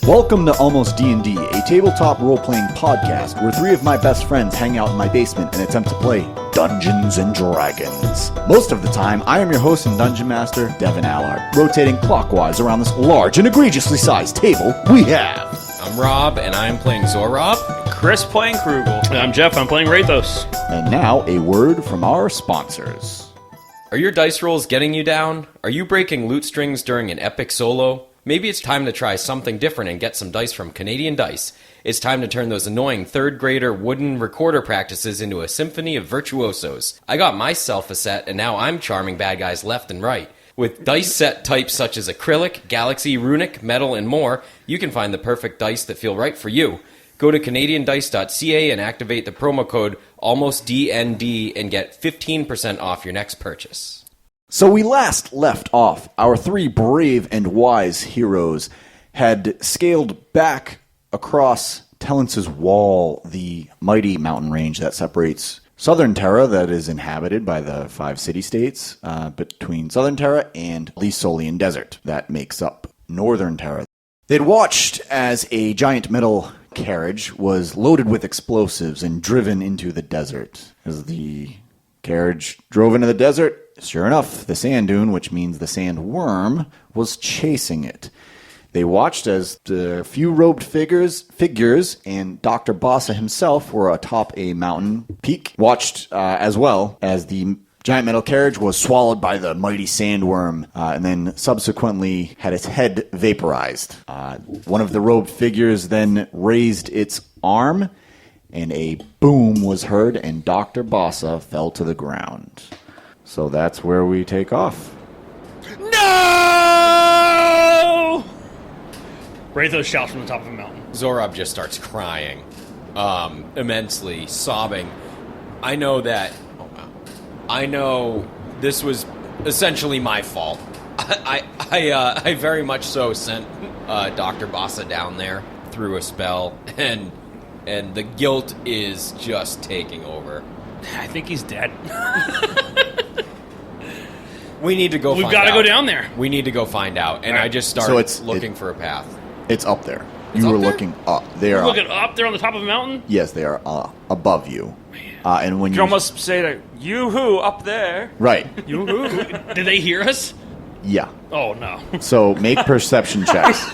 Welcome to Almost D&D, a tabletop role-playing podcast where three of my best friends hang out in my basement and attempt to play Dungeons and Dragons. Most of the time, I am your host and dungeon master, Devin Allard. Rotating clockwise around this large and egregiously sized table, we have... I'm Rob, and I'm playing Zorab. Chris playing Krugel. And I'm Jeff, I'm playing Rathos. And now, a word from our sponsors. Are your dice rolls getting you down? Are you breaking loot strings during an epic solo? Maybe it's time to try something different and get some dice from Canadian Dice. It's time to turn those annoying third-grader wooden recorder practices into a symphony of virtuosos. I got myself a set, and now I'm charming bad guys left and right. With dice set types such as acrylic, galaxy, runic, metal, and more, you can find the perfect dice that feel right for you. Go to CanadianDice.ca and activate the promo code ALMOSTDND and get 15% off your next purchase. So we last left off. Our three brave and wise heroes had scaled back across Tellince's wall, the mighty mountain range that separates Southern Terra, that is inhabited by the 5 city-states, between Southern Terra and the Solian Desert that makes up Northern Terra. They'd watched as a giant metal carriage was loaded with explosives and driven into the desert. As the carriage drove into the desert, sure enough, the sand dune, which means the sandworm, was chasing it. They watched as the few robed figures and Dr. Bossa himself were atop a mountain peak. Watched as well as the giant metal carriage was swallowed by the mighty sandworm and then subsequently had its head vaporized. One of the robed figures then raised its arm and a boom was heard and Dr. Bossa fell to the ground. So that's where we take off. No! Rathos shouts from the top of a mountain. Zorab just starts crying, immensely, sobbing. I know this was essentially my fault. I very much so sent Dr. Bossa down there through a spell, and the guilt is just taking over. I think he's dead. We need to go find out. We've got to go down there. We need to go find out. And right. I just started looking for a path. It's up there. It's you up were there? looking up. They We're are looking up there on the top of a mountain? Yes, they are above you. And when You you almost say that, yoo-hoo, up there. right, Yoo-hoo. Did they hear us? yeah. Oh, no. So make perception checks.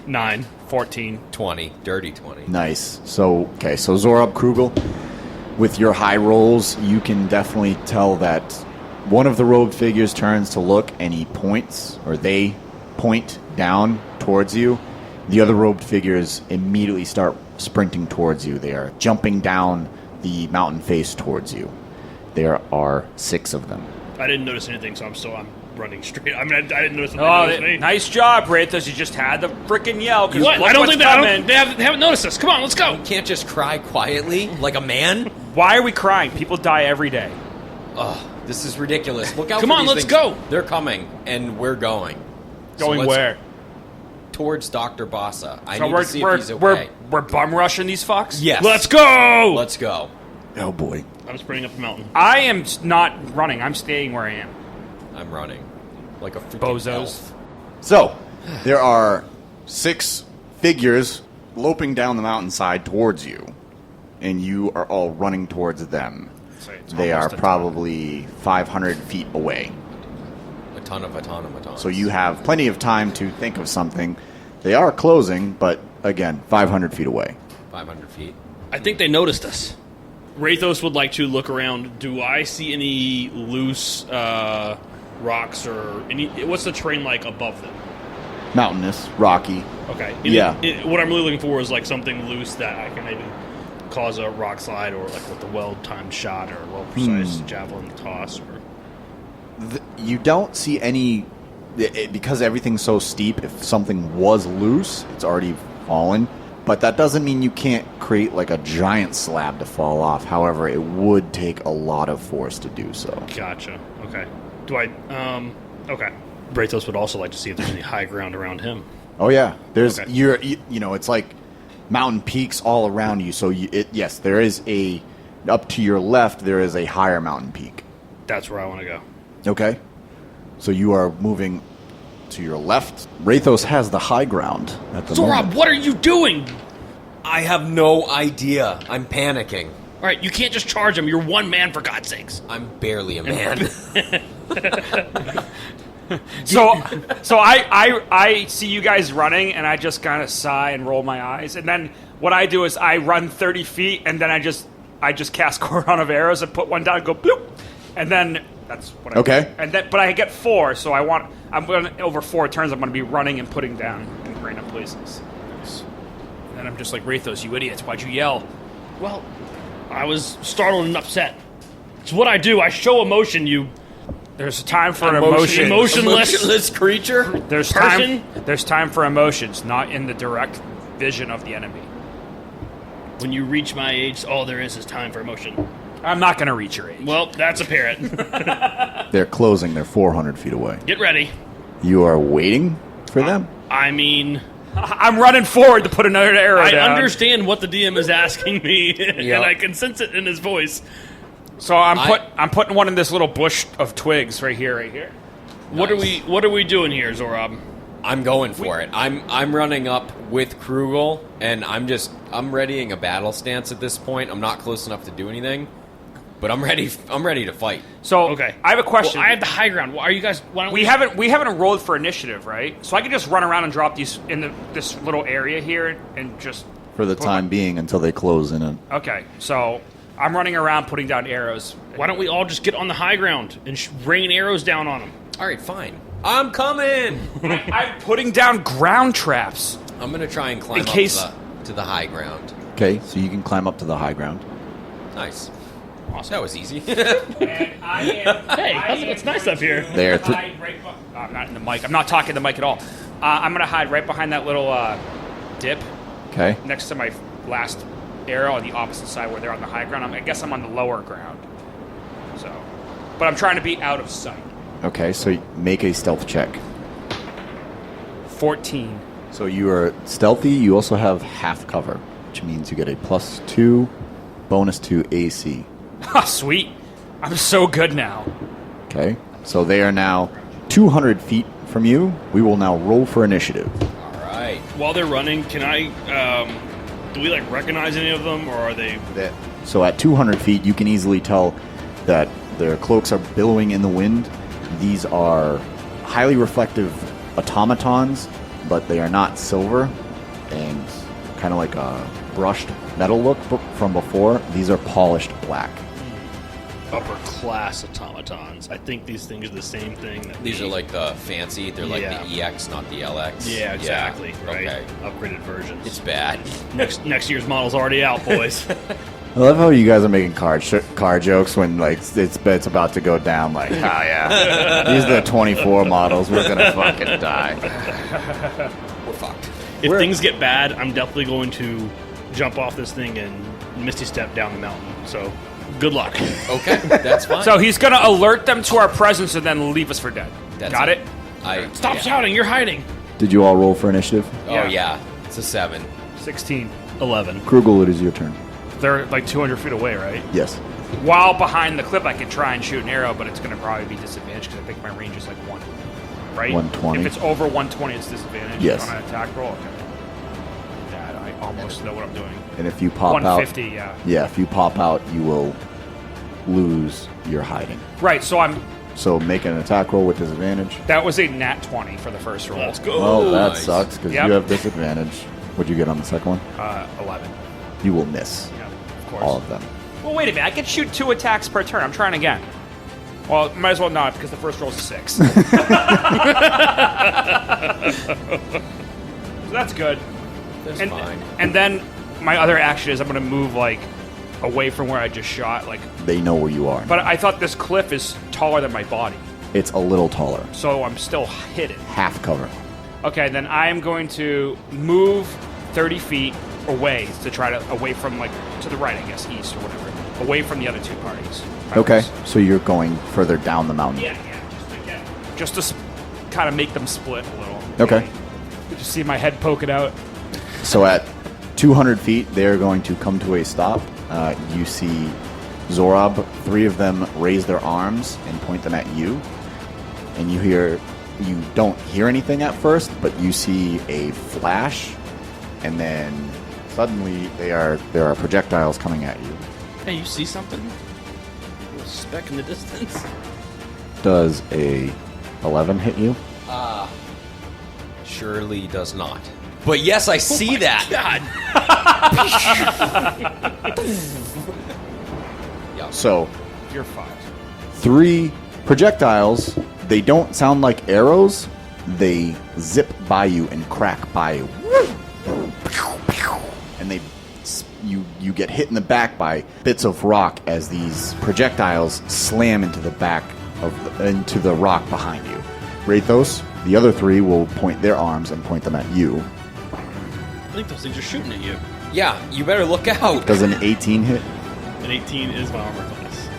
9, 14. 20. Dirty 20. Nice. So Zorab Krugel, with your high rolls, you can definitely tell that one of the robed figures turns to look and he points, or they point down towards you. The other robed figures immediately start sprinting towards you. They are jumping down the mountain face towards you. There are 6 of them. I didn't notice anything, so I'm running straight. I mean, I didn't notice Oh, anything. Noticed me. nice job, Rathos. You just had the frickin' yell. 'Cause What? look I don't what's think coming. they haven't noticed us. Come on, let's go. You can't just cry quietly like a man. Why are we crying? People die every day. Ugh, this is ridiculous. Look out! Come for on, these let's things. go. They're coming, and we're going. So Going let's- where? Towards Dr. Bossa. I So need to see if he's okay. we're bum rushing these fucks? Yes. Let's go. Let's go. Oh boy. I'm sprinting up the mountain. I am not running. I'm staying where I am. I'm running. Like a freaking Bozos. elf. So there are 6 figures loping down the mountainside towards you, and you are all running towards them. They are almost a ton. probably 500 feet away. A ton of automatons. So you have plenty of time to think of something. They are closing, but again, 500 feet away. 500 feet. I think they noticed us. Rathos would like to look around. Do I see any loose rocks or any? What's the terrain like above them? Mountainous, rocky. Okay. Yeah. What I'm really looking for is like something loose that I can maybe cause a rock slide, or like with a well-timed shot or a well-precise javelin toss. Or You don't see any, because everything's so steep, if something was loose, it's already fallen. But that doesn't mean you can't create like a giant slab to fall off. However, it would take a lot of force to do so. Gotcha. Okay. Do I? Okay. Braithos would also like to see if there's any high ground around him. Oh yeah, there's Okay. you know, it's like mountain peaks all around you. So yes, there is up to your left there is a higher mountain peak. That's where I want to go. Okay, so you are moving to your left. Rathos has the high ground at the moment. Zorab, what are you doing? I have no idea. I'm panicking. All right, you can't just charge him. You're one man, for God's sakes. I'm barely a man. So I see you guys running, and I just kind of sigh and roll my eyes. And then what I do is I run 30 feet, and then I just cast Cordon of Arrows and put one down and go bloop. And then that's what I Okay. do. And then, but I get 4, so I'm going over 4 turns. I'm going to be running and putting down in random places. And then I'm just like, Rathos, you idiots, why'd you yell? Well, I was startled and upset. It's what I do. I show emotion, you There's time for emotion. Emotionless creature. There's person. There's time for emotions, not in the direct vision of the enemy. When you reach my age, all there is time for emotion. I'm not going to reach your age. Well, that's apparent. They're closing. They're 400 feet away. Get ready. You are waiting for them? I mean, I'm running forward to put another arrow I down. understand what the DM is asking me, Yeah. and I can sense it in his voice. So I'm putting one in this little bush of twigs right here. What are we doing here, Zorab? I'm going for it. I'm running up with Krugel, and I'm readying a battle stance at this point. I'm not close enough to do anything, but I'm ready to fight. So Okay. I have a question. Well, I have the high ground. Are you guys? Why don't we haven't rolled for initiative, right? So I can just run around and drop these in this little area here and just. For the time being until they close in. Okay, so I'm running around putting down arrows. Why don't we all just get on the high ground and rain arrows down on them? All right, fine. I'm coming. I'm putting down ground traps. I'm gonna try and climb In case- up to the high ground. Okay, so you can climb up to the high ground. Nice. Awesome. That was easy. And I am. Hey, it's nice up here. There. I'm not in the mic. I'm not talking the mic at all. I'm gonna hide right behind that little dip Okay. next to my last arrow on the opposite side where they're on the high ground. I guess I'm on the lower ground. So, but I'm trying to be out of sight. Okay, so make a stealth check. 14. So you are stealthy. You also have half cover, which means you get a +2 bonus to AC. Ah, sweet. I'm so good now. Okay, so they are now 200 feet from you. We will now roll for initiative. All right. While they're running, can I? Do we recognize any of them, or are they? So at 200 feet, you can easily tell that their cloaks are billowing in the wind. These are highly reflective automatons, but they are not silver and kind of like a brushed metal look from before. These are polished black. Upper class automatons. I think these things are the same thing. These are like the fancy. They're like Yeah. the EX, not the LX. Yeah, exactly. Right. Okay. Upgraded versions. It's bad. next year's model's already out, boys. I love how you guys are making car jokes when it's about to go down. Like, oh yeah, these are the 24 models. We're gonna fucking die. We're fucked. If things get bad, I'm definitely going to jump off this thing and misty step down the mountain. So, good luck. Okay, that's fine. So he's going to alert them to our presence and then leave us for dead. That's Got it? Stop shouting! You're hiding. Did you all roll for initiative? Oh yeah, it's a 7. 16. 11. Krugel, it is your turn. They're like 200 feet away, right? Yes. While behind the cliff, I could try and shoot an arrow, but it's going to probably be disadvantaged because I think my range is like 1. Right? 120. If it's over 120, it's disadvantaged Yes. on an attack roll. Okay. Yeah, I almost know what I'm doing. And if you pop 150, out, yeah. if you pop out, you will lose your hiding. Right, so So make an attack roll with disadvantage. that was a nat 20 for the first roll. Let's go. Well, that nice. sucks because Yep. you have disadvantage. What'd you get on the second one? 11. You will miss Yeah, of course. all of them. Well, wait a minute. I can shoot 2 attacks per turn. I'm trying again. Well, might as well not because the first roll's a 6. So that's good. That's And, fine. and then my other action is I'm going to move like away from where I just shot. Like, They know where you are. but I thought this cliff is taller than my body, It's a little taller. so I'm still hidden. Half cover. Okay, then I am going to move 30 feet away to try to away from like to the right, I guess, east or whatever, away from the other 2 parties. Okay, so you're going further down the mountain. Yeah, just to kind of make them split a little. Okay. Did you see my head poking out? So at 200 feet, they're going to come to a stop. You see Zorab, 3 of them raise their arms and point them at you. And you hear You don't hear anything at first, but you see a flash, and then suddenly there are projectiles coming at you. Hey, you see something? A little speck in the distance. Does a 11 hit you? Surely does not. But yes, I see that. God. So You're 5. 3 projectiles. They don't sound like arrows. They zip by you and crack by you, and you get hit in the back by bits of rock as these projectiles slam into the back into the rock behind you. Rathos, the other 3 will point their arms and point them at you. I think those things are shooting at you. Yeah, you better look out. Does an 18 hit? An 18 is my armor class.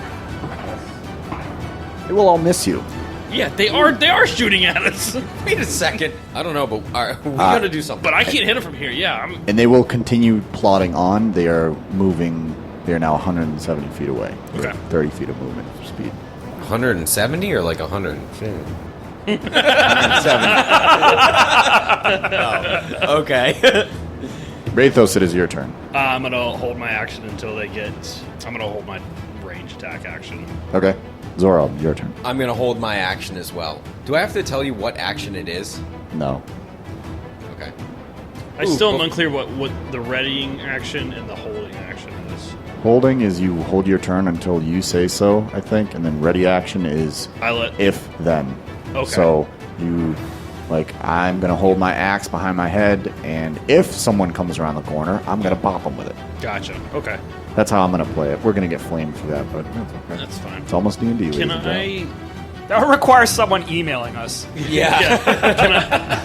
It will all miss you. Yeah, they are shooting at us. Wait a second. I don't know, but we gotta do something. But I can't hit them from here. Yeah, And they will continue plodding on. They are moving. They are now 170 feet away. Okay. 30 feet of movement speed. 170 or like 150? 170. Okay. Rathos, it is your turn. I'm gonna hold my action until they get. I'm gonna hold my range attack action. Okay. Zorab, your turn. I'm gonna hold my action as well. Do I have to tell you what action it is? No. Okay. I still am unclear what the readying action and the holding action is. Holding is you hold your turn until you say so, I think, and then ready action is I let. if then. Okay. So you, I'm going to hold my axe behind my head, and if someone comes around the corner, I'm going to pop them with it. Gotcha. Okay. That's how I'm going to play it. We're going to get flamed for that, but that's okay. That's fine. It's almost D&D. ladies Can and gentlemen. That would require someone emailing us. Yeah.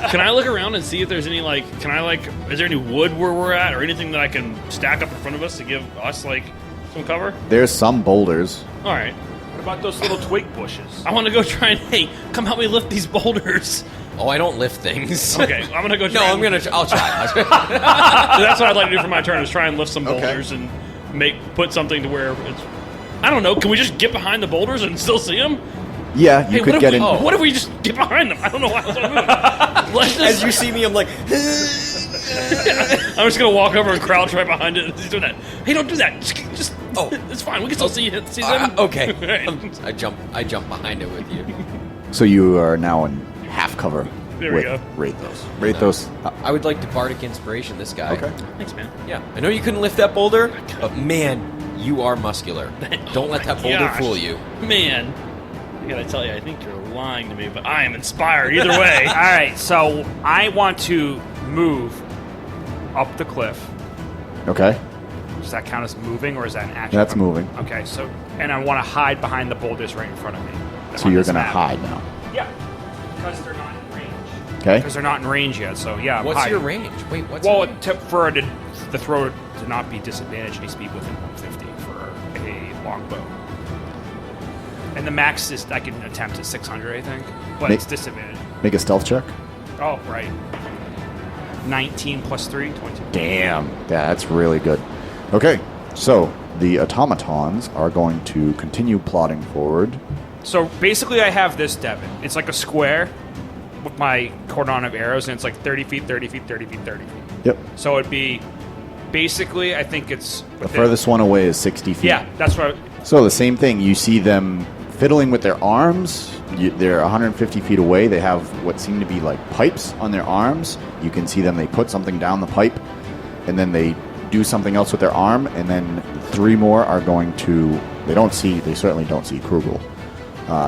Can I look around and see if there's any is there any wood where we're at or anything that I can stack up in front of us to give us some cover? There's some boulders. All right. What about those little twig bushes? I want to go try and hey, come help me lift these boulders. Oh, I don't lift things. Okay, I'm gonna go. No, Try I'll try. That's what I'd like to do for my turn is try and lift some boulders and put something to where it's. I don't know. Can we just get behind the boulders and still see them? Yeah, you Hey, could get in. What if we just get behind them? I don't know why. As you see me, I'm like, I'm just gonna walk over and crouch right behind it. He's doing that. Hey, don't do that. Just oh, it's fine. We can still see them. okay. Right. I jump behind it with you. So you are now in half cover There we with go. Rathos. Rathos. I would like to bardic inspiration this guy. Okay. Thanks, man. Yeah. I know you couldn't lift that boulder, but man, you are muscular. Don't let that boulder Gosh. fool you. Man, I gotta tell you, I think you're lying to me, but I am inspired either way. All right, so I want to move up the cliff. Okay. Does that count as moving, or is that an action? That's moving. Okay, so and I want to hide behind the boulders right in front of me. So on you're this going to map. hide now. Yeah, because they're not in range. Okay. Because they're not in range yet. So yeah, I'm What's your hiding. range? Wait, what's Well, your range? for the throw to not be disadvantaged, it needs to be within 150 for a longbow. And the max is I can attempt is 600, I think, but it's disadvantaged. Make a stealth check. Oh, right. 19 plus 3, 22. Damn. Yeah, that's really good. Okay. So the automatons are going to continue plodding forward. So basically, I have this, Devin. It's like a square with my cordon of arrows, and it's like 30 feet, 30 feet, 30 feet, 30 feet. Yep. So it'd be basically, I think it's The furthest one away is 60 feet. Yeah, that's what. So the same thing. You see them fiddling with their arms. They're 150 feet away. They have what seem to be like pipes on their arms. You can see them. They put something down the pipe, and then they do something else with their arm, and then 3 more are going to. They certainly don't see Krugel.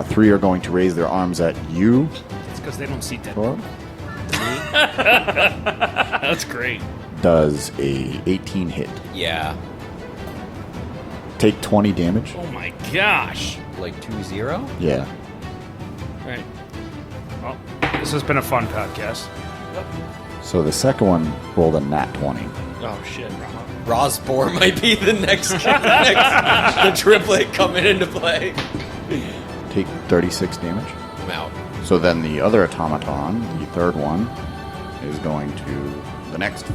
3 are going to raise their arms at you. It's because they don't see dead. Torb. That's great. Does a 18 hit. Yeah. Take 20 damage. Oh my gosh. Like 2-0? Yeah. All right. Well, this has been a fun podcast. So the second one rolled a nat 20. Oh shit. Rosbor might be the next the triplet coming into play. Take 36 damage. I'm out. So then the other automaton, the third one, is going to. The next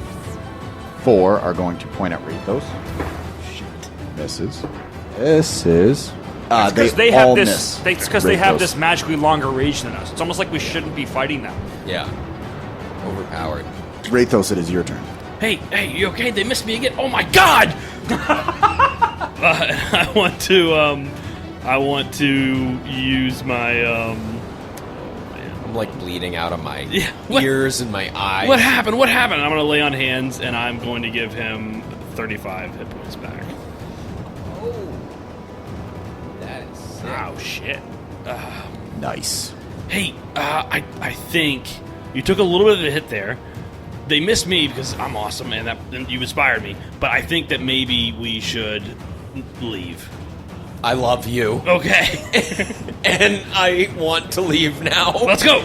4 are going to point at Rathos. Shit. Misses. Because they have all this. miss. Because they have Rathos. this magically longer range than us. It's almost like we shouldn't be fighting them. Yeah. Overpowered. Rathos, it is your turn. Hey, you okay? They missed me again. Oh my god! I want to use my I'm like bleeding out of my Yeah, what- ears and my eyes. What happened? What happened? I'm going to lay on hands, and I'm going to give him 35 hit points back. Oh. That is sick. Oh, shit. Nice. Hey, I think you took a little bit of a hit there. They missed me because I'm awesome, and you inspired me. But I think that maybe we should leave. I love you. Okay, And I want to leave now. let's go.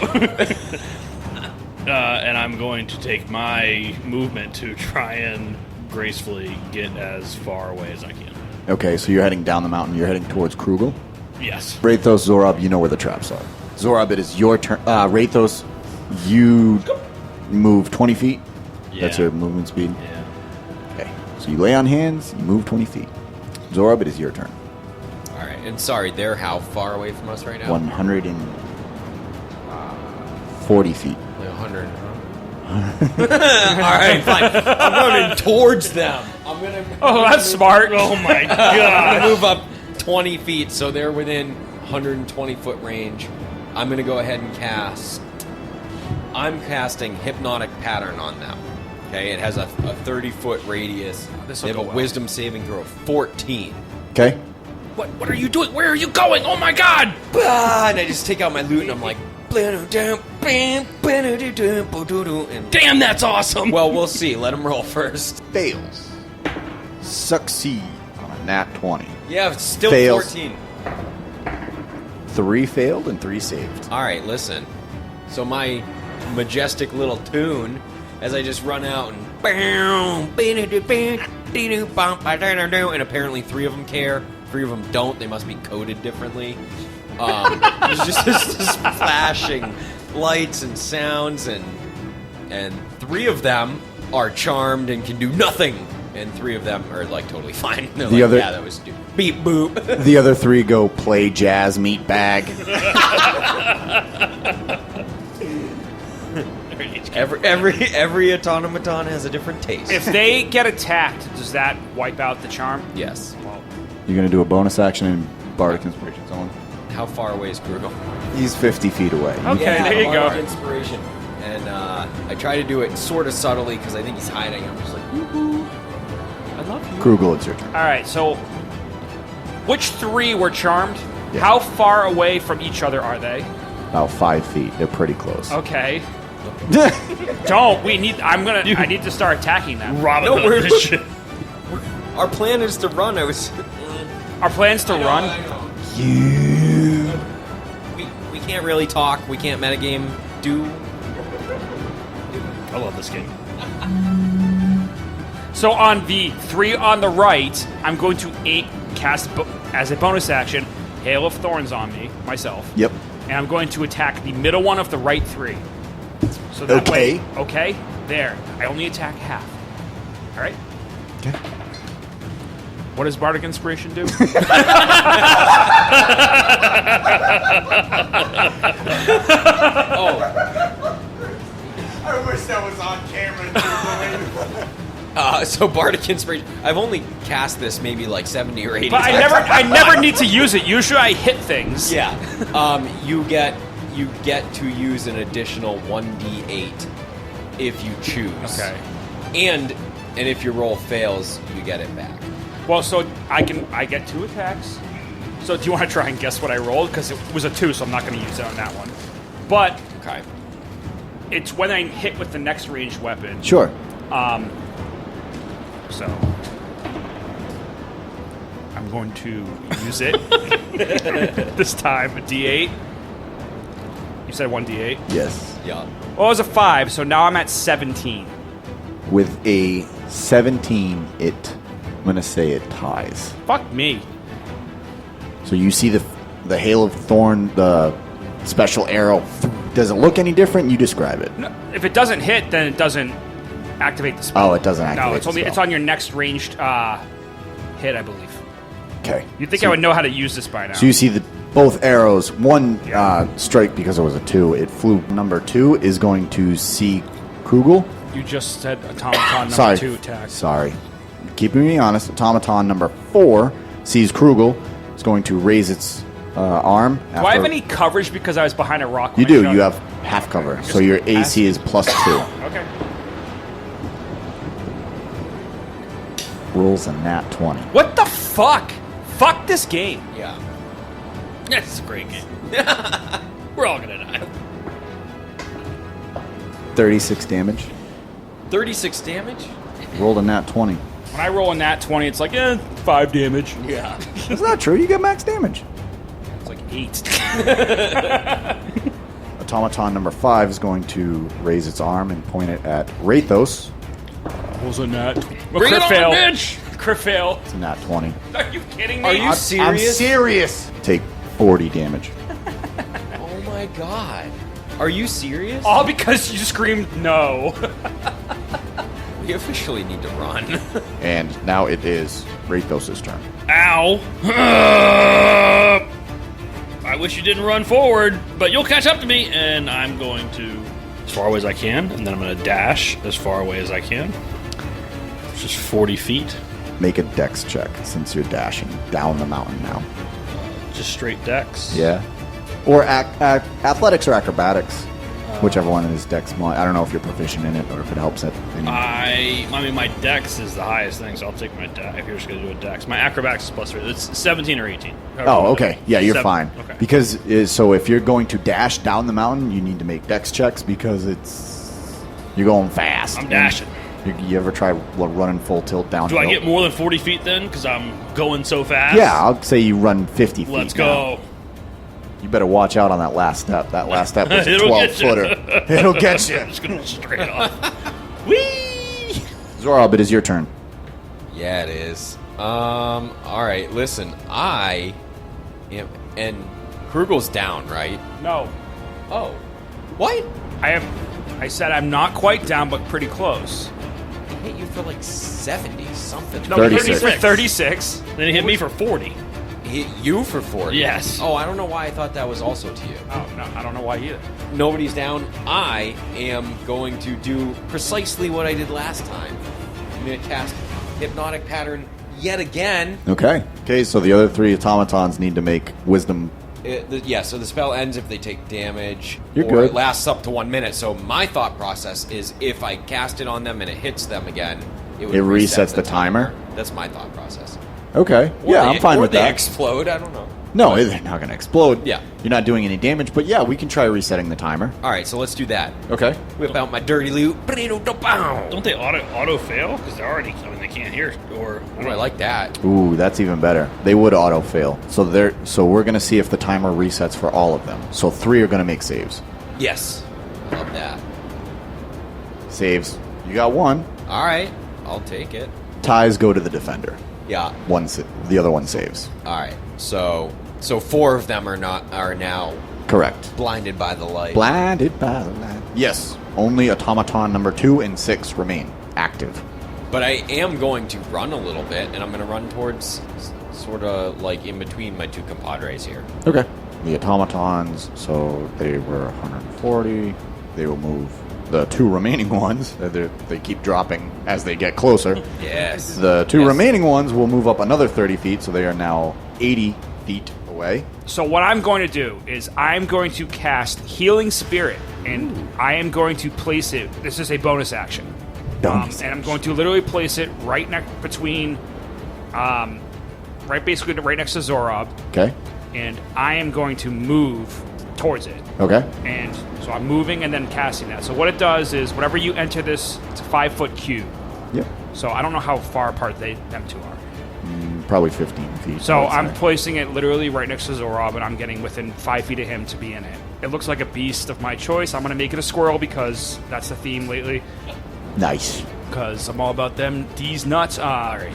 And I'm going to take my movement to try and gracefully get as far away as I can. Okay, so you're heading down the mountain. You're heading towards Krugel. Yes. Rathos, Zorab, you know where the traps are. Zorab, it is your turn. Rathos, you move 20 feet. That's Yeah. your movement speed. Yeah. Okay, so you lay on hands, you move 20 feet. Zorab, it is your turn. All right. And sorry, they're how far away from us right now? 140 feet. Like 100. All right, fine. I'm running towards them. Oh, that's smart. Oh my I'm god. gonna move up 20 feet, so they're within 120 foot range. I'm gonna go ahead and cast. I'm casting Hypnotic Pattern on them. Okay, it has a 30-foot radius. This'll They have go a well. Wisdom saving throw of 14. Okay? What are you doing? Where are you going? Oh my god. And I just take out my loot and I'm like, and Damn, that's awesome. well, we'll see. Let them roll first. Fails. Succeed on a nat 20. Yeah, it's still Fails. 14. 3 failed and 3 saved. All right, listen. So my majestic little tune, as I just run out and and apparently 3 of them care, 3 of them don't. They must be coded differently. There's just this flashing lights and sounds, and 3 of them are charmed and can do nothing, and 3 of them are like totally fine. They're The like, other- yeah, that was stupid. Beep boop. The other 3 go play jazz meat bag. Every automaton has a different taste. If they get attacked, does that wipe out the charm? Yes. Well, You're going to do a bonus action in Bardic Inspiration Zone. How far away is Krugel? He's 50 feet away. Okay, there you go. Inspiration. And I try to do it sort of subtly because I think he's hiding. I'm just like, woohoo. I love you. Krugel, it's your turn. all right, so which 3 were charmed? Yeah. How far away from each other are they? About 5 feet. They're pretty close. Okay. Don't. I need to start attacking them. Robin No, Hood we're- this shit. Our plan is to run. Our plan's to run. We can't really talk. We can't metagame. I love this game. So on the 3 on the right, I'm going to cast as a bonus action Hail of Thorns on me, myself. Yep. And I'm going to attack the middle one of the right 3. So that Okay. way, okay, there. I only attack half. All right. Okay. What does Bardic Inspiration do? I wish that was on camera. So Bardic Inspiration. I've only cast this maybe like 70 or 80 But times. I never need to use it. Usually I hit things. Yeah. You get to use an additional 1d8 if you choose. Okay. And if your roll fails, you get it back. Well, so I get 2 attacks. So do you want to try and guess what I rolled? Because it was a 2, so I'm not going to use it on that one. But Okay. it's when I hit with the next ranged weapon. Sure. So I'm going to use it this time. A D8. You said 1d8. Yes. Yeah. Well, it was a 5, so now I'm at 17. With a 17, I'm going to say it ties. Fuck me. So you see the Hail of Thorn, the special arrow. Does it look any different? You describe it. No, if it doesn't hit, then it doesn't activate the spell. Oh, it doesn't activate No, it's the only spell. it's on your next ranged hit, I believe. Okay. You'd think I would know how to use this by now. So you see both arrows. One strike because it was a 2. It flew. Number 2 is going to see Krugel. You just said automaton number Sorry. 2 attack. Sorry. Keeping me honest, automaton number 4 sees Krugel. It's going to raise its arm. Do I have any coverage because I was behind a rock? You when I do. shot? You have half cover. So your AC is +2. Okay. Rolls a nat 20. What the fuck? Fuck this game. Yeah. That's a great game. We're all gonna die. 36 damage. 36 damage? Rolled a nat 20. When I roll a nat 20, it's like, 5 damage. Yeah. That's not true. You get max damage. It's like 8. Automaton number 5 is going to raise its arm and point it at Rathos. Rolls a nat. Bring it on, fail. bitch! Crit fail. It's a nat 20. Are you kidding me? Are you serious? I'm serious. Take 40 damage. Oh my god. Are you serious? All because you screamed no. We officially need to run. And now it is Rathos' turn. Ow! I wish you didn't run forward, but you'll catch up to me, and I'm going to as far away as I can, and then I'm going to dash as far away as I can. It's just 40 feet. Make a dex check since you're dashing down the mountain now. Just straight dex. Yeah. Or athletics or acrobatics. Whichever one is dex. I don't know if you're proficient in it or if it helps it. I mean, my dex is the highest thing, so I'll take my dex. If you're just going to do a dex. My acrobatics is +3. It's 17 or 18. Oh, okay. Yeah, you're fine. Okay. Because so if you're going to dash down the mountain, you need to make dex checks because you're going fast. I'm dashing. You ever try running full tilt down? Do I get more than 40 feet then? Because I'm going so fast? Yeah, I'll say you run 50 feet. Let's now. go. You better watch out on that last step. That last step was a It'll 12-footer. It'll get you. I'm just going straight off. Whee! Zorab, it is your turn. Yeah, it is. All right. Listen, I am, and Krugel's down, right? No. Oh, what? I said I'm not quite down, but pretty close. I hit you for like 70 something. No, 36. 36. Then he hit me for 40. Hit you for 40. Yes. Oh, I don't know why I thought that was also to you. Oh, no, I don't know why either. Nobody's down. I am going to do precisely what I did last time. I'm going to cast Hypnotic Pattern yet again. Okay. Okay, so the other 3 automatons need to make wisdom. So the spell ends if they take damage. You're or good. It lasts up to 1 minute. So my thought process is if I cast it on them and it hits them again, it would reset resets the timer? That's my thought process. Okay. Or Yeah, they- I'm fine or with they that. explode. I don't know. No, they're not going to explode. Yeah. You're not doing any damage, but yeah, we can try resetting the timer. All right, so let's do that. Okay. Whip out my dirty loot. Don't they auto fail? Because they're already, they can't hear. Or Oh, I like that. Ooh, that's even better. They would auto fail. So we're going to see if the timer resets for all of them. So 3 are going to make saves. Yes. I love that. Saves. You got 1. All right, I'll take it. Ties go to the defender. Yeah. The other one saves. All right. So 4 of them are now Correct. blinded by the light. Blinded by the light. Yes. Only automaton number 2 and 6 remain active. But I am going to run a little bit, and I'm going to run towards sort of like in between my 2 compadres here. Okay. The automatons, so they were 140. They will move. The 2 remaining ones, they keep dropping as they get closer. Yes. The 2 Yes. remaining ones will move up another 30 feet, so they are now 80 feet away. So what I'm going to do is I'm going to cast Healing Spirit, and I am going to place it. This is a bonus action. Bonus And I'm going to literally place it right between, basically right next to Zorab, Okay. and I am going to move towards it. Okay. And so I'm moving and then casting that. So what it does is whenever you enter this, it's a 5-foot cube. Yep. So I don't know how far apart them 2 are. Probably 15 feet. So I would I'm say. placing it literally right next to Zorab, and I'm getting within 5 feet of him to be in it. It looks like a beast of my choice. I'm going to make it a squirrel because that's the theme lately. Nice. Because I'm all about them. These nuts. All right.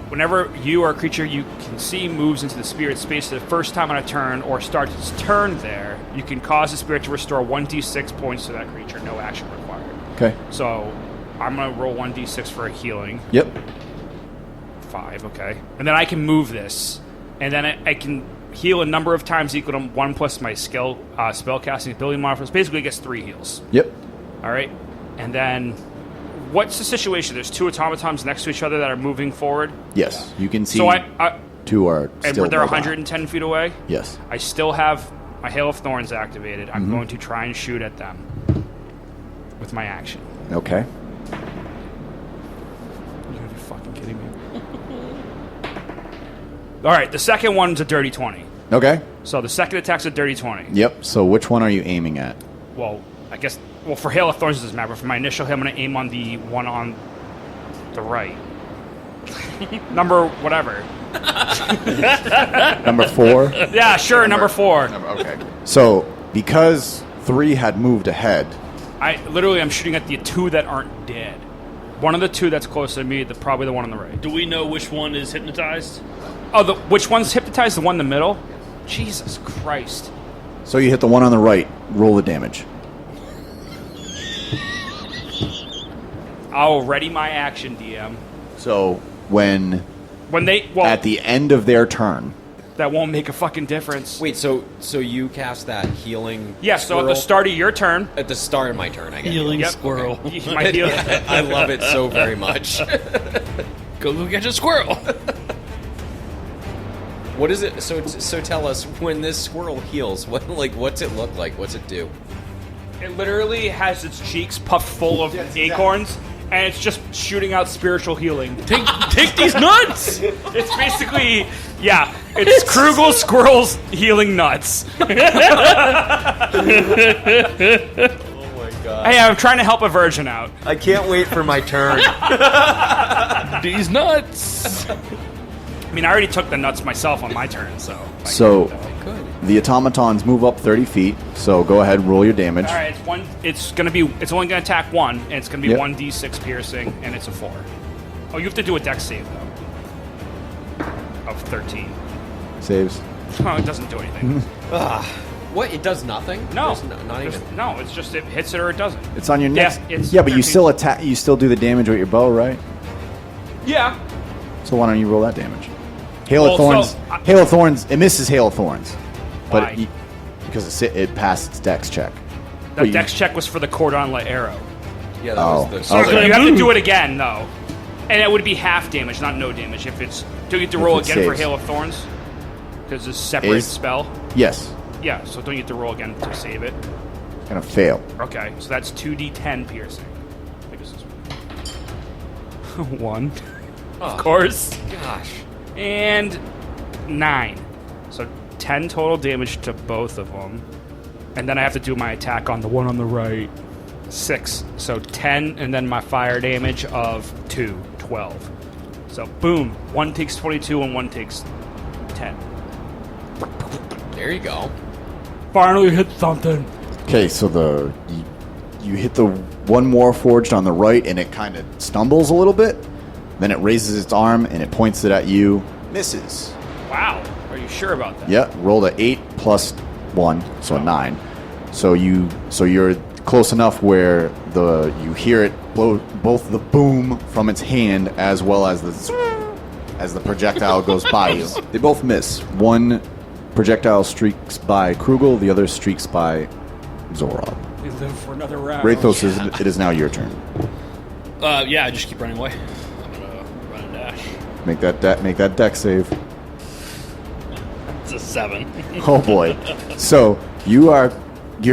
Whenever you or a creature you can see moves into the spirit space for the first time on a turn or starts its turn there, you can cause the spirit to restore 1d6 points to that creature. No action required. Okay. So I'm going to roll 1d6 for a healing. Yep. 5, okay. And then I can move this, and then I can heal a number of times equal to 1 plus my skill spellcasting ability modifiers. Basically, it gets 3 heals. Yep. All right, and then what's the situation? There's 2 automatons next to each other that are moving forward. Yes, you can see. So I 2 are and still they're mobile. 110 feet away. Yes. I still have my Hail of Thorns activated. I'm going to try and shoot at them with my action. Okay. You're gonna be fucking kidding me. All right, the second one's a dirty 20. Okay. So the second attack's a dirty 20. Yep. So which one are you aiming at? Well, I guess. Well, for Hail of Thorns it doesn't matter. But for my initial hit, I'm gonna aim on the one on the right. Number whatever. Number 4. Yeah, sure. Number 4. Okay. So because 3 had moved ahead. I'm shooting at the 2 that aren't dead. One of the 2 that's closer to me, probably the one on the right. Do we know which one is hypnotized? Oh, which one's hypnotized? The one in the middle? Jesus Christ. So you hit the one on the right. Roll the damage. I'll ready my action, DM. So when at the end of their turn. That won't make a fucking difference. Wait, so you cast that healing? Yeah, so at squirrel? the start of your turn. At the start of my turn, I guess. Healing Yep. squirrel. My heal- I love it so very much. Go catch a squirrel. What is it? So tell us, when this squirrel heals, what's it look like? What's it do? It literally has its cheeks puffed full of acorns, and it's just shooting out spiritual healing. Take these nuts. It's basically, yeah, it's Krugel Squirrel's healing nuts. Oh my god! Hey, I'm trying to help a virgin out. I can't wait for my turn. These nuts. I mean, I already took the nuts myself on my turn, so. So Good. the automatons move up 30 feet. So go ahead, roll your damage. All right, it's only gonna attack 1, and it's gonna be Yep. 1d6 piercing, and it's a 4. Oh, you have to do a dex save though. Of 13. Saves. Oh, it doesn't do anything. What? It does nothing? No, There's not even. No, it's just it hits it or it doesn't. It's on your Yeah, next. it's Yeah, but you 13. still attack. You still do the damage with your bow, right? Yeah. So why don't you roll that damage? Hail Well, of Thorns. so, Hail of Thorns. It misses Hail of Thorns, Why? but because it passed its dex check. The But you- dex check was for the Cordon La Arrow. Yeah, that Oh. was the. Okay. So you have to do it again, though. And it would be half damage, not no damage. If it's do you get to roll it again for saves. Hail of Thorns? Because it's a separate Is- spell. Yes, Yeah, so don't you have to roll again to save it? gonna fail. Okay, so that's 2d10 piercing. I guess it's 1. Of course. Gosh. And 9. So 10 total damage to both of them. And then I have to do my attack on the one on the right. 6. So 10, and then my fire damage of 2. 12. So boom. One takes 22 and one takes 10. There you go. Finally hit something. Okay, so you hit the one more forged on the right, and it kind of stumbles a little bit. Then it raises its arm and it points it at you. Misses. Wow. Are you sure about that? Yeah, rolled a 8 plus 1, so a 9. So you're close enough where you hear it blow both the boom from its hand as well as the projectile goes by you. They both miss. One projectile streaks by Krugel, the other streaks by Zorab. We live for another round. Rathos, it is now your turn. Yeah, I just keep running away. I'm gonna run and dash. Make that deck save. It's a 7. Oh boy. So you're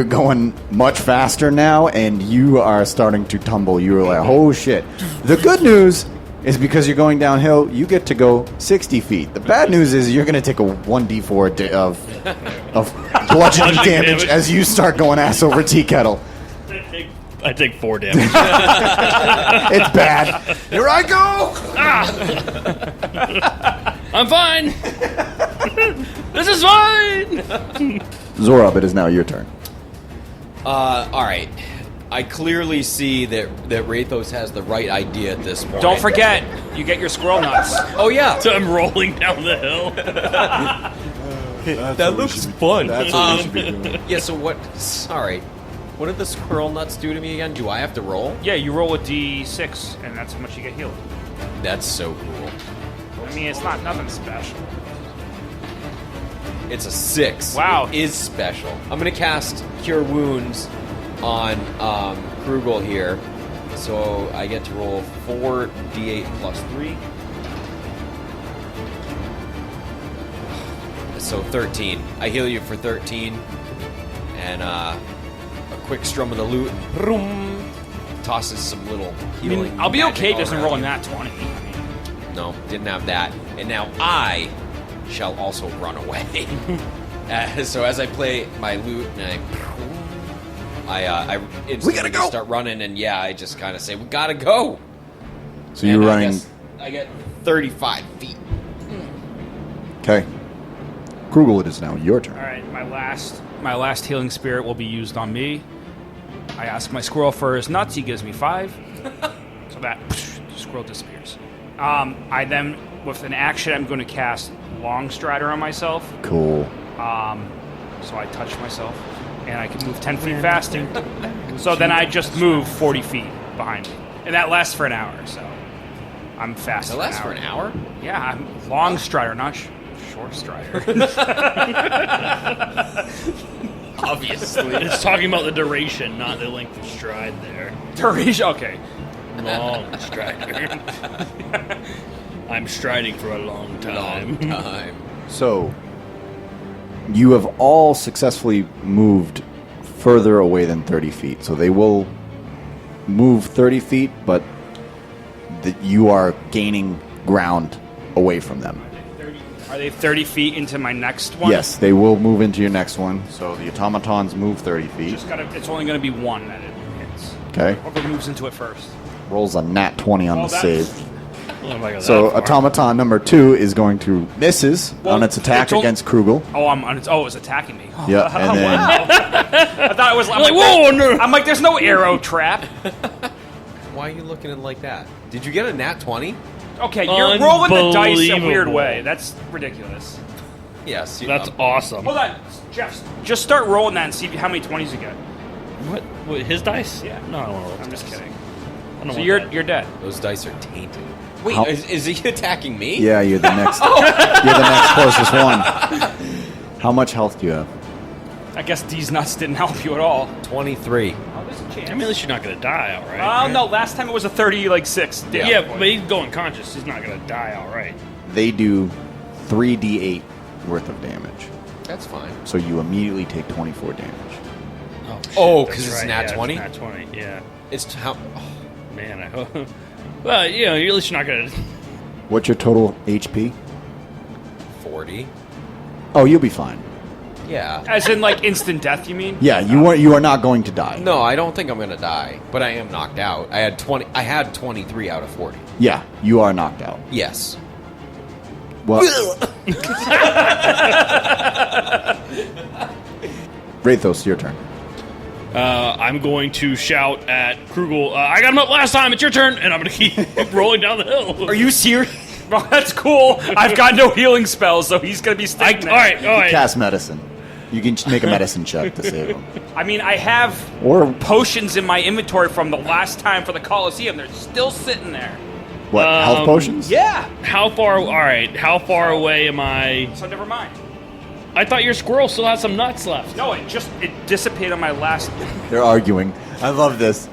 going much faster now, and you are starting to tumble. You're like, oh shit. The good news is because you're going downhill, you get to go 60 feet. The bad news is you're going to take a 1d4 of bludgeoning damage as you start going ass over tea kettle. I take 4 damage. It's bad. Here I go. I'm fine. This is fine. Zorab, it is now your turn. All right. I clearly see that Rathos has the right idea at this point. Don't forget, you get your squirrel nuts. Oh yeah, So I'm rolling down the hill. that looks fun. That's what we should be doing. Yeah. So what? Sorry. What did the squirrel nuts do to me again? Do I have to roll? Yeah, you roll a d6, and that's how much you get healed. That's so cool. mean, it's not nothing special. It's a 6. Wow. It is special. I'm going to cast Cure Wounds on Krugel here. So I get to roll 4d8 plus 3. So 13. I heal you for 13. And a quick strum of the lute. Vroom, tosses some little I healing. mean, I'll be magic okay all just around rolling you. that 20. I mean, No, didn't have that. And now I shall also run away. So as I play my lute and I instantly gotta go! start running, and I just kind of say, we gotta go. So you're And running. I get 35 feet. Okay. Krugel, it is now your turn. all right, my last healing spirit will be used on me. I ask my squirrel for his nuts. He gives me 5. So that squirrel disappears. I then, with an action, I'm going to cast Long Strider on myself. Cool. So I touch myself, and I can move 10 feet faster. So then I just move 40 feet behind me. And that lasts for an hour, so I'm fast. It lasts for an hour? Yeah, I'm Long Strider, not Short Strider. Obviously. It's talking about the duration, not the length of stride there. Duration, okay. Long strider. I'm striding for a long time. Long time. So, you have all successfully moved further away than 30 feet. So they will move 30 feet, but you are gaining ground away from them. Are they 30 feet into my next one? Yes, they will move into your next one. So the automatons move 30 feet. It's only going to be one that it hits. Okay. Whoever moves into it first. Rolls a nat 20 on the that's- save. Oh my God, So that far. automaton number 2 is going to misses Well, on its attack it's al- against Krugel. Oh, it was attacking me. Yeah, and then I thought it was. I'm Like, like, whoa, no. I'm like, there's no arrow trap. Why are you looking at it like that? Did you get a nat 20? Okay, you're rolling the dice a weird Unbelievable. way. That's ridiculous. Yes. That's awesome. Hold on, Jeff. Just start rolling that and see how many 20s you get. What, his dice? Yeah. No, I don't want to roll. I'm just kidding. I don't So want you're that. you're dead. Those dice are tainted. Wait, How- is he attacking me? yeah, you're the next. You're the next closest one. How much health do you have? I guess these nuts didn't help you at all. 23. Oh, there's a chance. I mean, at least you're not going to die outright. Oh no! Last time it was a 6. Yeah, but he's going conscious. He's not going to die outright. They do 3d8 worth of damage. That's fine. So you immediately take 24 damage. Oh, That's 'cause it's right, nat yeah, 20? Nat 20, yeah. It's how... Man, I hope. Well, at least you're not going to. What's your total HP? 40. Oh, you'll be fine. Yeah. As in like instant death, you mean? Yeah, you are not going to die. No, I don't think I'm going to die, but I am knocked out. I had 23 out of 40. Yeah, you are knocked out. Yes. Well, Rathos, your turn. I'm going to shout at Krugel, I got him up last time, it's your turn, and I'm going to keep rolling down the hill. Are you serious? Well, that's cool. I've got no healing spells, so he's gonna be All sticking there. right. Cast medicine. You can just make a medicine check to save him. I mean, I have Or potions in my inventory from the last time for the Coliseum. They're still sitting there. what? Health potions? Yeah. How far away am I? So never mind. I thought your squirrel still had some nuts left. No, it dissipated on my last. They're arguing. I love this.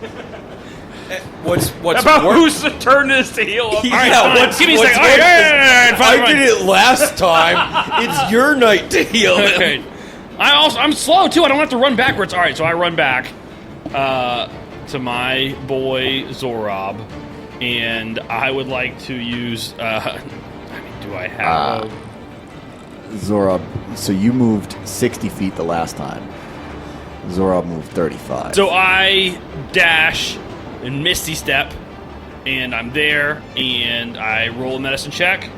What's About wor- whose turn it is to heal up. All right, Yeah, fine. what's- Give me a what's second. All right, worse fine, I fine. did it last time. It's your night to heal him. Okay. I'm slow too. I don't have to run backwards. All right, so I run back to my boy Zorob, and I would like to use. I mean, do I have? Zorob, so you moved 60 feet the last time. Zorob moved 35. So I dash and Misty Step, and I'm there, and I roll a medicine check.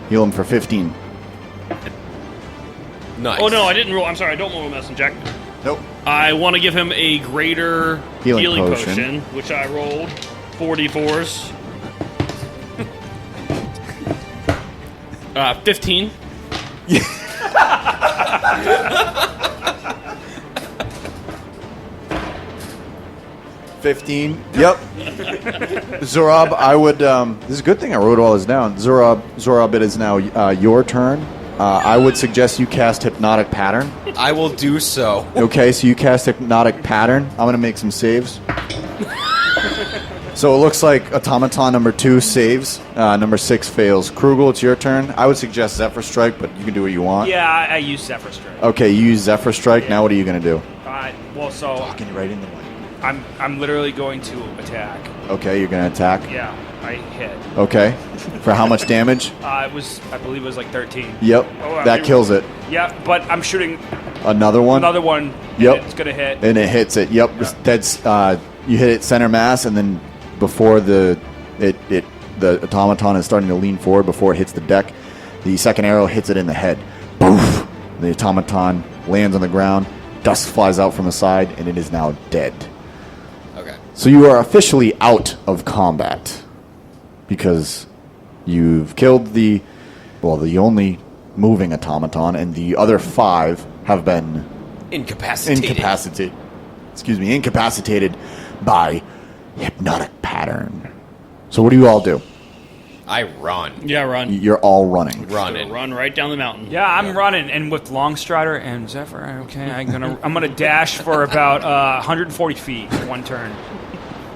Heal him for 15. Nice. Oh no, I didn't roll. I'm sorry, I don't roll a medicine check. Nope. I want to give him a greater Healing potion. potion, which I rolled 4d4s. 15. 15. Yep. Zorab, I would. This is a good thing I wrote all this down. Zorab, it is now your turn. I would suggest you cast Hypnotic Pattern. I will do so. Okay, so you cast Hypnotic Pattern. I'm going to make some saves. So it looks like Automaton number 2 saves. Number 6 fails. Krugel, it's your turn. I would suggest Zephyr Strike, but you can do what you want. Yeah, I use Zephyr Strike. Okay, you use Zephyr Strike. Now what are you going to do? So Talking right in the way. I'm literally going to attack. Okay, you're going to attack. Yeah, I hit. Okay. For how much damage? I believe it was like 13. Yep. That kills it. Yeah, but I'm shooting Another one? another one. Yep. And it's gonna hit. And it hits it. Yep. Yeah. That's you hit it center mass, and then before the automaton is starting to lean forward before it hits the deck, the second arrow hits it in the head. Boof! The automaton lands on the ground. Dust flies out from the side, and it is now dead. Okay. So you are officially out of combat because you've killed the only moving automaton, and the other 5 have been incapacitated by Hypnotic Pattern. So what do you all do? I run. Yeah, run. You're all running. Running. Run right down the mountain. Yeah, I'm running, and with Longstrider and Zephyr, okay, I'm gonna dash for about 140 feet one turn.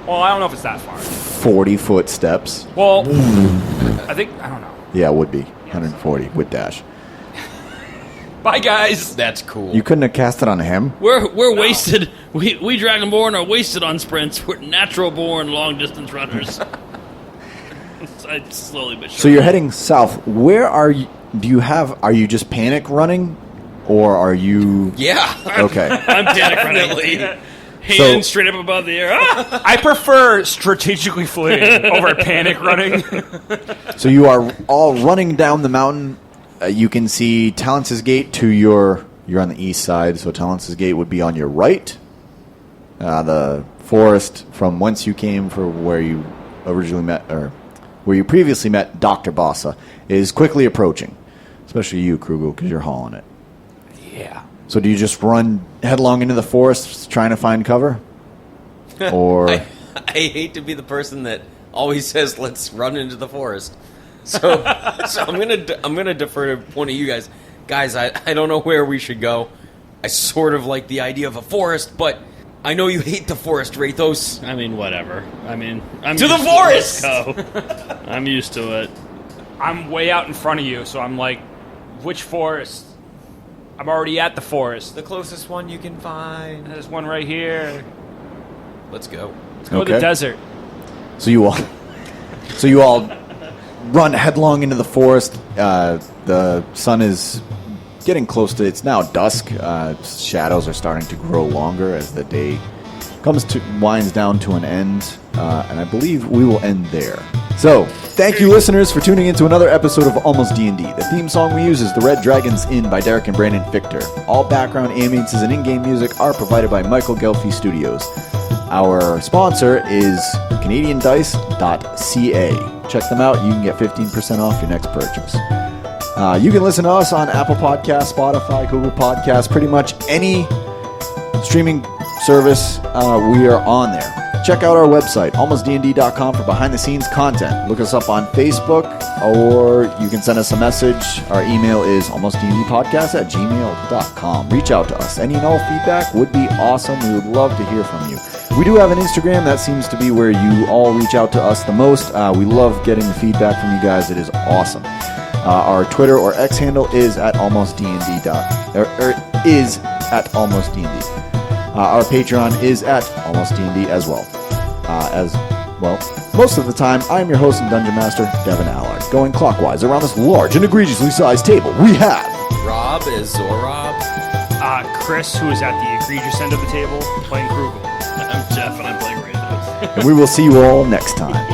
Well, I don't know if it's that far. 40-foot steps. Well, I don't know. Yeah, it would be 140 with dash. Bye, guys. That's cool. You couldn't have cast it on him. We're wasted. We Dragonborn are wasted on sprints. We're natural born long distance runners. I slowly but surely. So you're heading south. Where are you? Are you just panic running, or are you? Yeah. Okay. I'm panic running. Hands straight up above the air. Ah! I prefer strategically fleeing over panic running. So you are all running down the mountain. You can see Tellince's Gate to your. You're on the east side, so Tellince's Gate would be on your right. The forest from whence you came, for where you originally met, or where you previously met Dr. Bossa, is quickly approaching. Especially you, Krugel, because you're hauling it. Yeah. So do you just run headlong into the forest trying to find cover? Or I hate to be the person that always says, let's run into the forest. So I'm gonna defer to one of you guys. Guys, I don't know where we should go. I sort of like the idea of a forest, but I know you hate the forest, Rathos. I mean, whatever. I'm to the forest! Let's go. I'm used to it. I'm way out in front of you, so I'm like, which forest? I'm already at the forest. The closest one you can find. There's one right here. Let's go. Let's go to the desert. So you all run headlong into the forest. The sun is getting close to. It's now dusk. Shadows are starting to grow longer as the day winds down to an end. And I believe we will end there. So, thank you, listeners, for tuning into another episode of Almost D&D. The theme song we use is The Red Dragon's Inn by Derek and Brandon Fichter. All background ambiences and in-game music are provided by Michael Gelfi Studios. Our sponsor is CanadianDice.ca. Check them out. You can get 15% off your next purchase. You can listen to us on Apple Podcasts, Spotify, Google Podcasts, pretty much any streaming service. We are on there. Check out our website, almostdnd.com, for behind-the-scenes content. Look us up on Facebook, or you can send us a message. Our email is almostdndpodcast@gmail.com. Reach out to us. Any and all feedback would be awesome. We would love to hear from you. We do have an Instagram. That seems to be where you all reach out to us the most. We love getting the feedback from you guys. It is awesome. Our Twitter or X handle is at almostdnd. Is at almostdnd. Our Patreon is at Almost D&D as well. Most of the time, I am your host and Dungeon Master, Devin Allard. Going clockwise around this large and egregiously sized table, we have... Rob is Zorab. Chris, who is at the egregious end of the table, playing Krugel. I'm Jeff, and I'm playing Rathos. And we will see you all next time.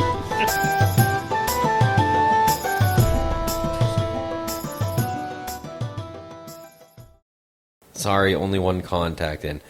Sorry, only one contact in.